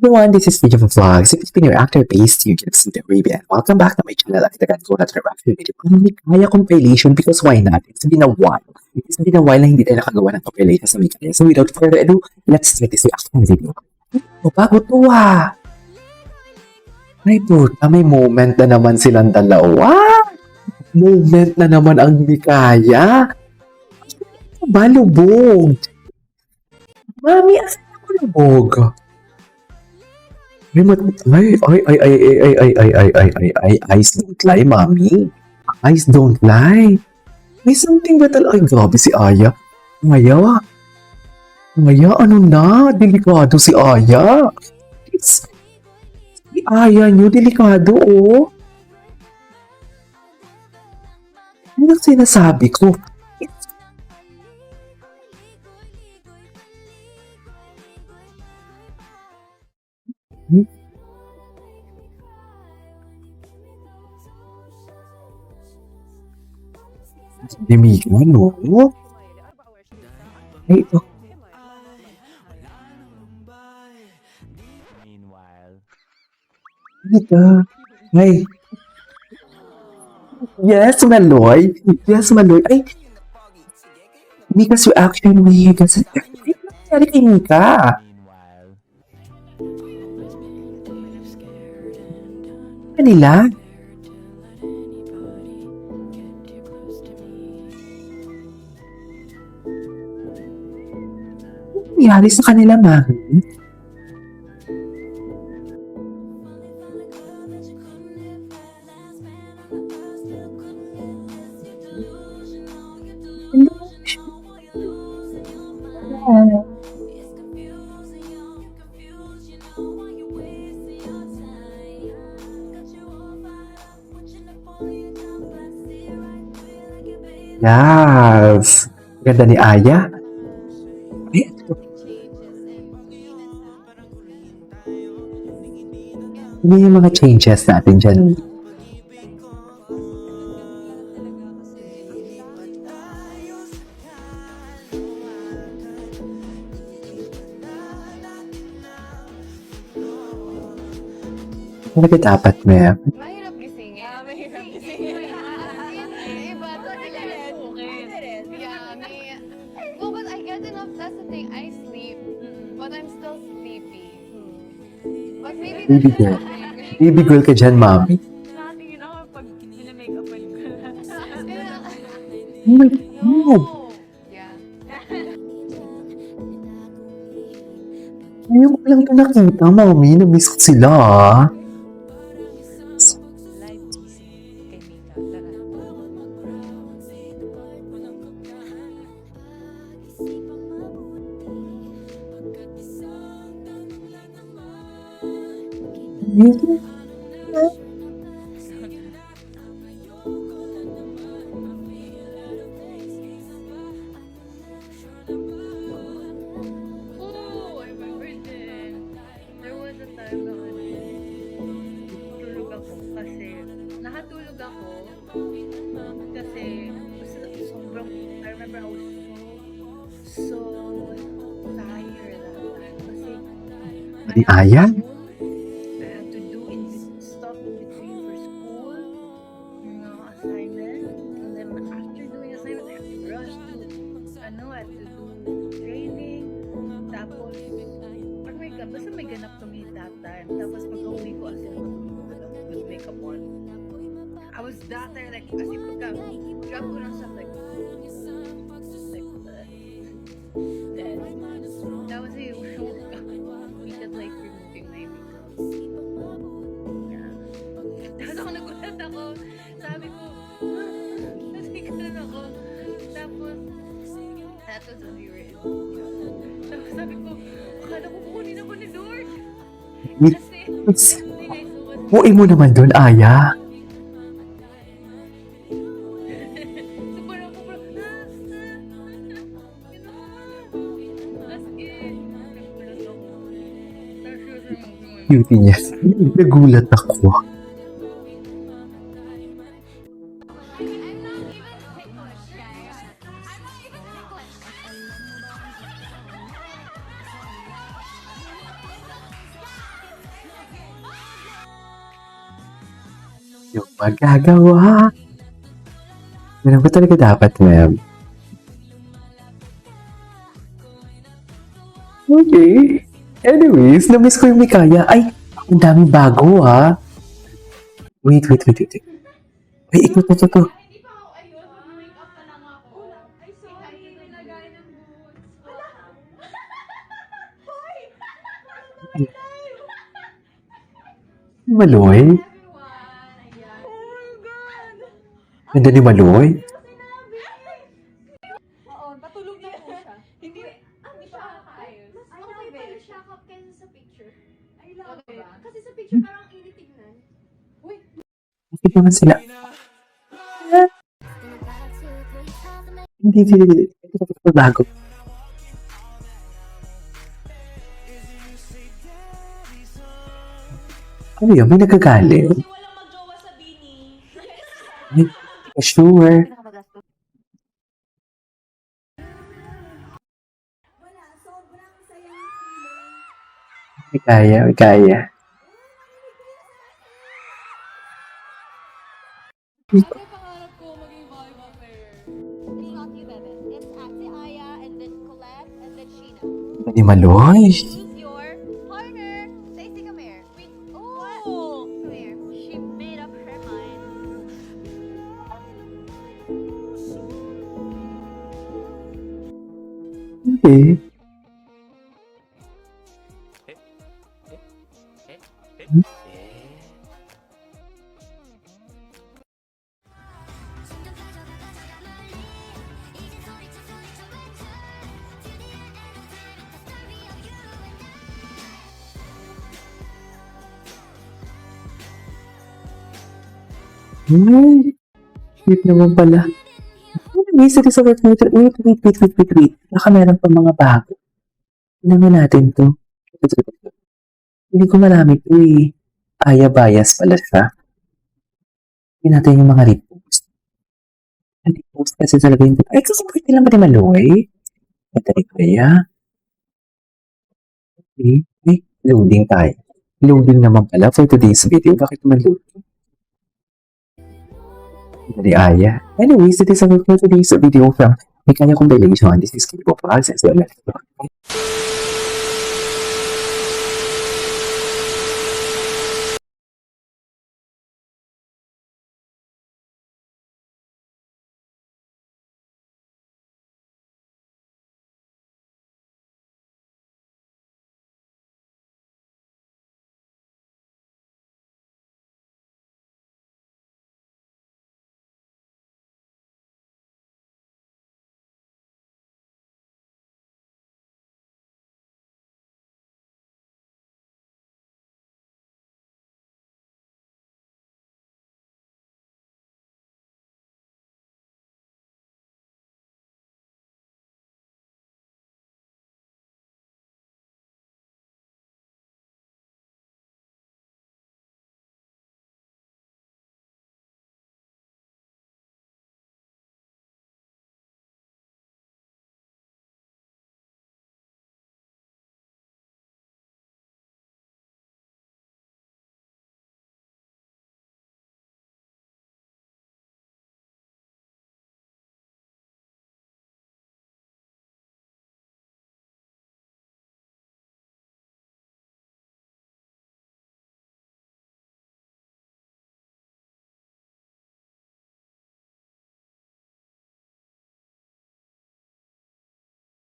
everyone, this is Video Vlogs. If it's been your actor based, you can see the Arabian. Welcome back to my channel. At the ko na reaction video. Ano may kaya compilation because why not? It's been a while. It's been a while na hindi tayo nakagawa ng compilation sa may kaya. So without further ado, let's start this reaction video. O, bago to ah. Ay puta, may moment na naman silang dalawa. Moment na naman ang Mikaya. Balubog. Mami, asan ako lubog? Eyes don't lie, mami. Eyes don't lie. May something ba talaga? Ay, grabe si Aya. Aya, ano na? Delikado si Aya. Si Aya nyo, delikado, oh. Ano ang sinasabi ko? Demiga, no? Ay, ito. Ito. Ay. Yes, Maloy. Yes, Maloy. Ay. Mika's reaction, Mika's reaction. Ano nangyari kay Mika? Kanila? Nangyari sa kanila, mami? Yes! Ganda ni Aya. Ay, ano yung mga changes natin dyan? Talaga dapat, ma'am. Mahirap gisingin. Mahirap gisingin. Iba to sila rin. Yeah, well, but I get enough. That's the thing. I sleep, but I'm still sleepy. But maybe Baby that's girl. something. Baby girl ka dyan, mami. Nakatingin ako pag nila-makeupan ko. Oh my God. No. Yeah. Ngayon ko lang ito nakita, mami. Na-miss ko sila, ah. Live music kay Mika. Tara. Oh, I remember din. There was a time na tulog ako kasi nakatulog ako kasi sobrang I remember I was so tired that time kasi Ni Aya? I had to do in stuff in between for school, assignment, and then after doing assignment, I had to rush to, I had to do training, tapos, pag makeup, basta may ganap kami that time, tapos pag-uwi ko, as in, with makeup on, I was that tired, like, as in, grab ko lang siya, like, then, that was it, we did, like, removing my makeup. Yeah. Tapos ako nagulat ako. Sabi ko, kasi ganun ako. Tapos, that was when we were in. Tapos sabi ko, akala ko kukunin ako ni Lord. Kasi, everything I saw was Buhay mo naman doon, Aya. so parang ako, as in, nagulat ako. Beauty niya. Nagulat ako. yung magagawa. Ganun ba talaga dapat, ma'am? Okay. Anyways, na-miss ko yung Mikaya. Ay, ang daming bago, ha? Wait. Ay, ito. Hindi pa ako ayun. Mag-make up pa lang ako. Ay, sorry. Nilagay ng boots. Hoy! Maloy? Everyone, ayan. Oh my God! Ganda ni Maloy? Sinabi! Oo, patulog na po siya. Hindi pa kakaayos. Mas okay pala siya kaysa sa picture. Ay, love ba? Kasi sa picture parang initignan. Uy, Bakit naman sila? Hindi. Ito bago. Ano yun? May nagagalit? kasi walang magjowa sa Bini. Ay, sure. Wala, sobrang sayang feeling. May kaya. Ate, pangarap ko maging volleyball player. It's not you, Bebe. It's Ate Aya, and then Colette, and then Sheena. Ganda ni Maloy? Who's your partner? Stacey, come here. Wait, oh! Come here. She made up her mind. Okay. Ay, cute naman pala. Anyways, ito sa work meter. Wait. Baka meron pa mga bago. Tingnan natin to. Hindi ko marami to eh. Aya bias pala siya. Tingnan natin yung mga repost. Ang repost kasi talaga yung... Ay, support nila ba ni Maloy? Ito ni Kuya. Okay. Ay, loading tayo. Loading naman pala for today's video. Bakit naman loading? Dari Aya. Anyways, it is a for today's video from Mikaya Compilation. This is Kibo Pals.